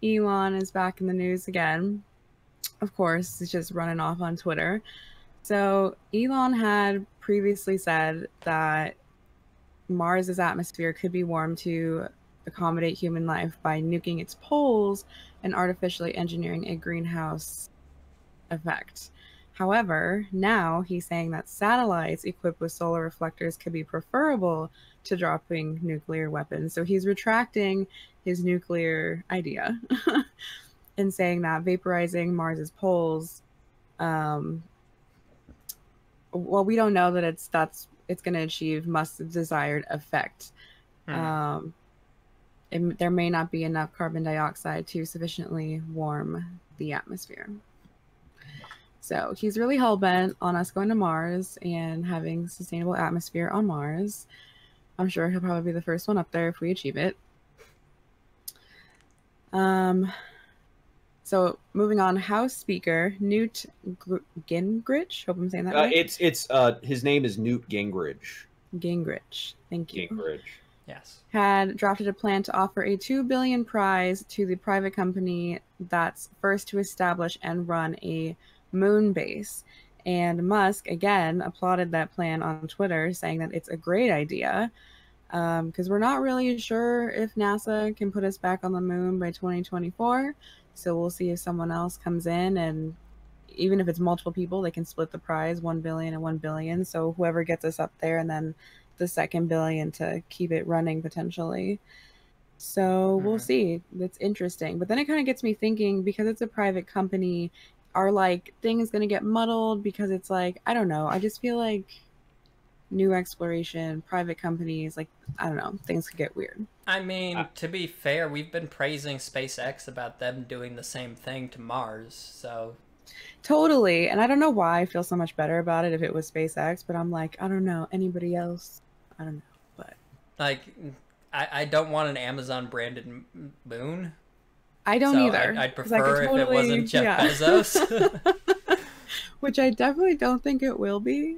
Elon is back in the news again. Of course, he's just running off on Twitter. So Elon had previously said that Mars's atmosphere could be warmed to accommodate human life by nuking its poles and artificially engineering a greenhouse effect. However, now he's saying that satellites equipped with solar reflectors could be preferable to dropping nuclear weapons. So he's retracting his nuclear idea and saying that vaporizing Mars's poles, well, we don't know that it's going to achieve Musk's desired effect. Um, there may not be enough carbon dioxide to sufficiently warm the atmosphere. So he's really hell-bent on us going to Mars and having sustainable atmosphere on Mars. I'm sure he'll probably be the first one up there if we achieve it. So moving on, House Speaker Newt Gingrich. Hope I'm saying that right. It's his name is Newt Gingrich. Gingrich. Thank you. Gingrich. Yes. Had drafted a plan to offer a $2 billion prize to the private company that's first to establish and run a moon base. And Musk, again, applauded that plan on Twitter, saying that it's a great idea. Because we're not really sure if NASA can put us back on the moon by 2024. So we'll see if someone else comes in, and even if it's multiple people, they can split the prize, 1 billion and 1 billion. So whoever gets us up there, and then the second billion to keep it running potentially. So we'll see. That's interesting. But then it kind of gets me thinking, because it's a private company, are like things going to get muddled? Because it's like, I don't know. I just feel like new exploration, private companies, like, I don't know, things could get weird. I mean, to be fair, we've been praising SpaceX about them doing the same thing to Mars, so... Totally. And I don't know why I feel so much better about it if it was SpaceX, but I'm like, I don't know, anybody else? I don't know, but... Like, I don't want an Amazon-branded moon. I don't either. I'd prefer if it wasn't Jeff Bezos. Which I definitely don't think it will be.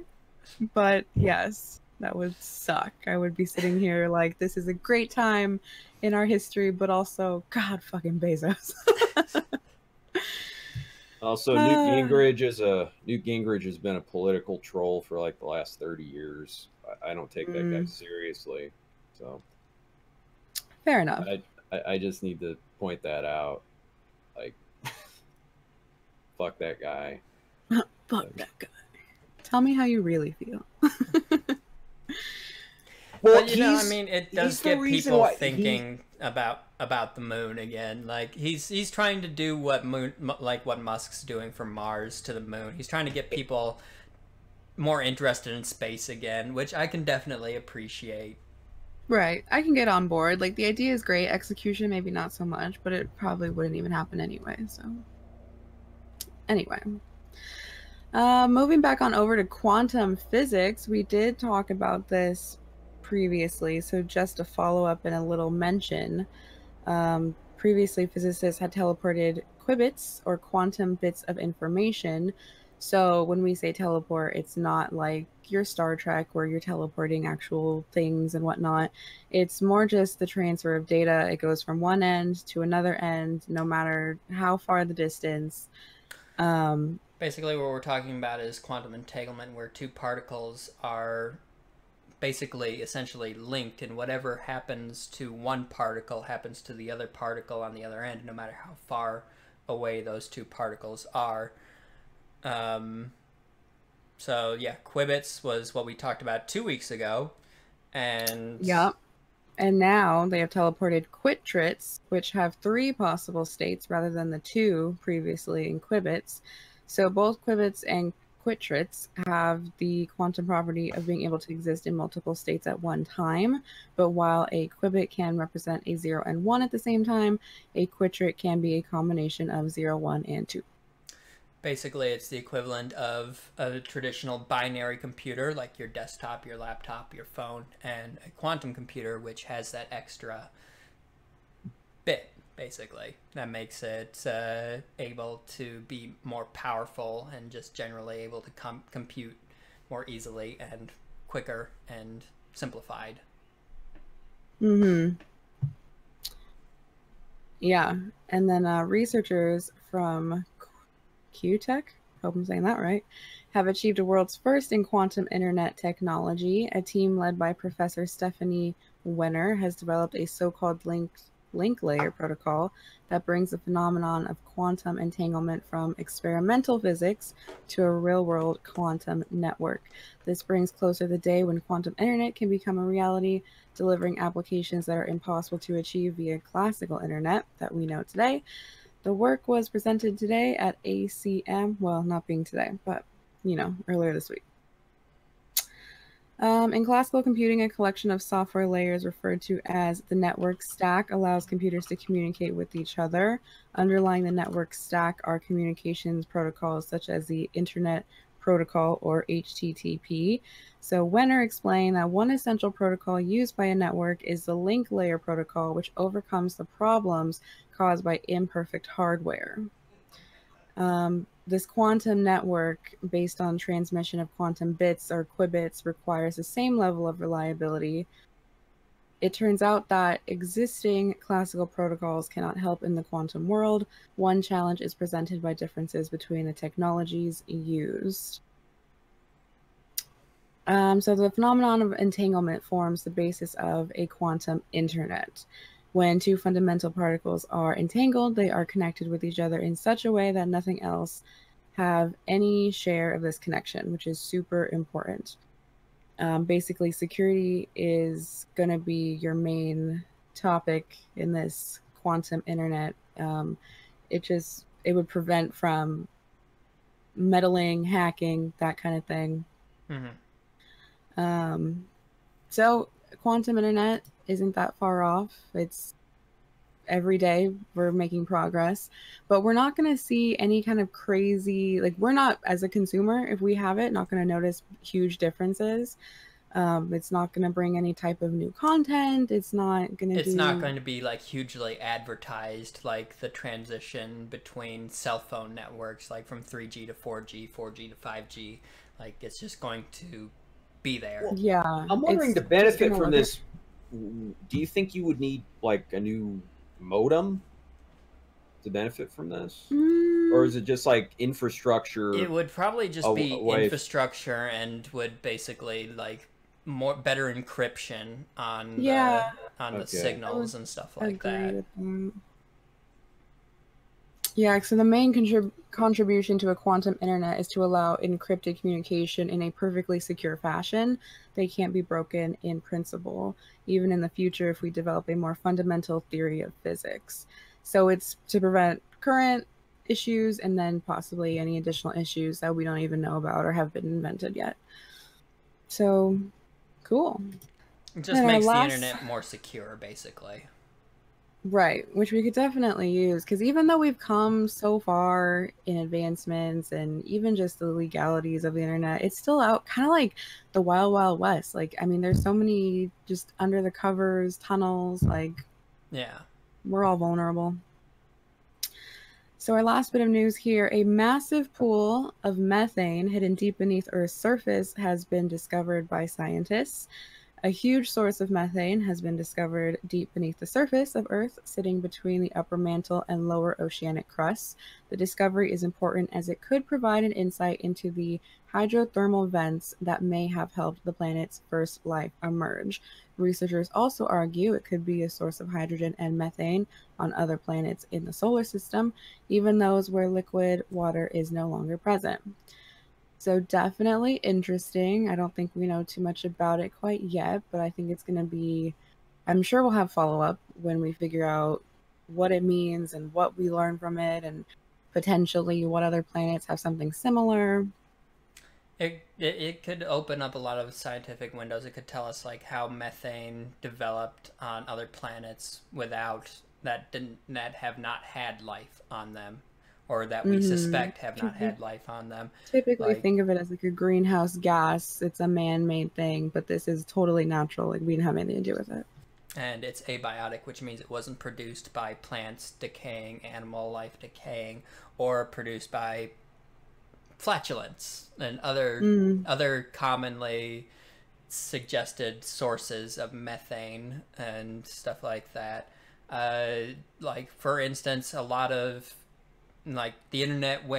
But yes, that would suck. I would be sitting here like, this is a great time in our history, but also, God fucking Bezos. Also, Newt Gingrich has been a political troll for like the last 30 years. I don't take that guy seriously. So fair enough. I just need to point that out. Like, fuck that guy. Fuck that guy. Tell me how you really feel. Well, you know, I mean, it does get people thinking about the moon again. Like, he's trying to do what Musk's doing from Mars to the moon. He's trying to get people more interested in space again, which I can definitely appreciate. Right. I can get on board. Like, the idea is great. Execution, maybe not so much, but it probably wouldn't even happen anyway. So, anyway. Moving back on over to quantum physics, we did talk about this previously, so just a follow-up and a little mention. Previously, physicists had teleported qubits, or quantum bits of information. So when we say teleport, it's not like your Star Trek where you're teleporting actual things and whatnot. It's more just the transfer of data. It goes from one end to another end, no matter how far the distance. Basically, what we're talking about is quantum entanglement, where two particles are basically essentially linked, and whatever happens to one particle happens to the other particle on the other end, no matter how far away those two particles are. So yeah, qubits was what we talked about 2 weeks ago, and yep. And now they have teleported quitrits, which have 3 possible states rather than the 2 previously in qubits. So both qubits and quitrits have the quantum property of being able to exist in multiple states at one time. But while a qubit can represent a 0 and 1 at the same time, a quitrit can be a combination of 0, 1, and 2. Basically, it's the equivalent of a traditional binary computer, like your desktop, your laptop, your phone, and a quantum computer, which has that extra bit, basically, that makes it able to be more powerful and just generally able to compute more easily and quicker and simplified. Yeah. And then researchers from QTech, hope I'm saying that right, have achieved a world's first in quantum internet technology. A team led by Professor Stephanie Wenner has developed a so-called link layer protocol that brings the phenomenon of quantum entanglement from experimental physics to a real-world quantum network. This brings closer the day when quantum internet can become a reality, delivering applications that are impossible to achieve via classical internet that we know today. The work was presented today at ACM. Well, not being today, but, earlier this week. In classical computing, a collection of software layers referred to as the network stack allows computers to communicate with each other. Underlying the network stack are communications protocols such as the Internet Protocol, or HTTP. So Wenner explained that one essential protocol used by a network is the link layer protocol, which overcomes the problems caused by imperfect hardware. This quantum network, based on transmission of quantum bits or qubits, requires the same level of reliability. It turns out that existing classical protocols cannot help in the quantum world. One challenge is presented by differences between the technologies used. So the phenomenon of entanglement forms the basis of a quantum internet. When two fundamental particles are entangled, they are connected with each other in such a way that nothing else have any share of this connection, which is super important. Basically, security is going to be your main topic in this quantum internet. It would prevent from meddling, hacking, that kind of thing. So quantum internet isn't that far off. It's every day we're making progress, but we're not going to see any kind of crazy, like, we're not, as a consumer, if we have it, not going to notice huge differences. It's not going to bring any type of new content. It's not going to be like hugely advertised, like the transition between cell phone networks, like from 3G to 4G, 4G to 5G. Like, it's just going to be there. Well, yeah. I'm wondering, the benefit from this, do you think you would need like a new modem to benefit from this? Or is it just like infrastructure? It would probably just be infrastructure, and would basically like better encryption on the signals and stuff like that. Yeah, so the main contribution to a quantum internet is to allow encrypted communication in a perfectly secure fashion. They can't be broken in principle, even in the future if we develop a more fundamental theory of physics. So it's to prevent current issues and then possibly any additional issues that we don't even know about or have been invented yet. So, cool. It just makes the internet more secure, basically. Right, which we could definitely use, because even though we've come so far in advancements and even just the legalities of the internet, it's still out kind of like the wild, wild west. Like, I mean, there's so many just under the covers, tunnels, like, yeah, we're all vulnerable. So our last bit of news here, a massive pool of methane hidden deep beneath Earth's surface has been discovered by scientists. A huge source of methane has been discovered deep beneath the surface of Earth, sitting between the upper mantle and lower oceanic crusts. The discovery is important as it could provide an insight into the hydrothermal vents that may have helped the planet's first life emerge. Researchers also argue it could be a source of hydrogen and methane on other planets in the solar system, even those where liquid water is no longer present. So definitely interesting. I don't think we know too much about it quite yet, but I think it's going to be, I'm sure we'll have follow-up when we figure out what it means and what we learn from it, and potentially what other planets have something similar. It could open up a lot of scientific windows. It could tell us like how methane developed on other planets without that have not had life on them, or that we suspect have not had life on them. Typically think of it as like a greenhouse gas. It's a man-made thing, but this is totally natural. Like, we didn't have anything to do with it. And it's abiotic, which means it wasn't produced by plants decaying, animal life decaying, or produced by flatulence and other commonly suggested sources of methane and stuff like that. Like, for instance, a lot of, like, the internet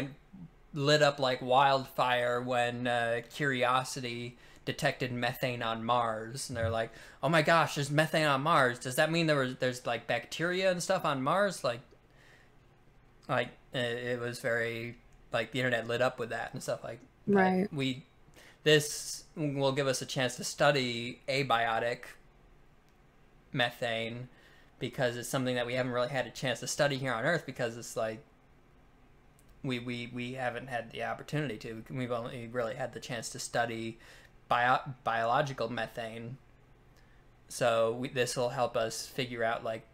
lit up like wildfire when Curiosity detected methane on Mars, and they're like, "Oh my gosh, there's methane on Mars. Does that mean there's like bacteria and stuff on Mars?" Like it was very, like, the internet lit up with that and stuff like that. Right. This will give us a chance to study abiotic methane, because it's something that we haven't really had a chance to study here on Earth, because it's like we haven't had the opportunity to. We've only really had the chance to study biological methane. So this will help us figure out, like,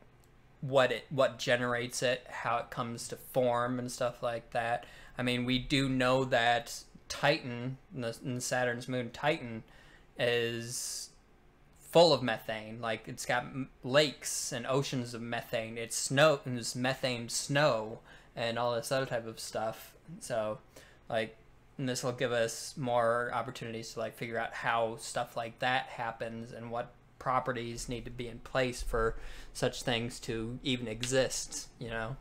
what generates it, how it comes to form and stuff like that. I mean, we do know that Titan, in Saturn's moon Titan, is full of methane. Like, it's got lakes and oceans of methane. It's snow, and it's methane snow and all this other type of stuff. So, like, and this will give us more opportunities to, like, figure out how stuff like that happens and what properties need to be in place for such things to even exist, you know?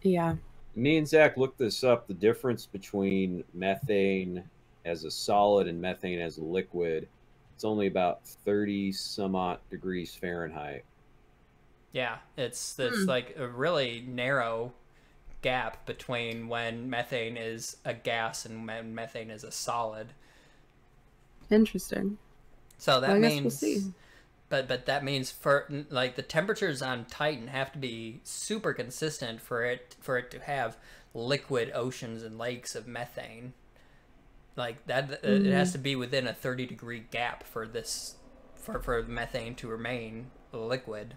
Yeah. Me and Zach looked this up. The difference between methane as a solid and methane as a liquid, it's only about 30 some odd degrees Fahrenheit. Yeah, it's like a really narrow gap between when methane is a gas and when methane is a solid. Interesting. So that means, we'll see. But that means, for, like, the temperatures on Titan have to be super consistent for it to have liquid oceans and lakes of methane. Like that, it has to be within a 30-degree gap for methane to remain liquid.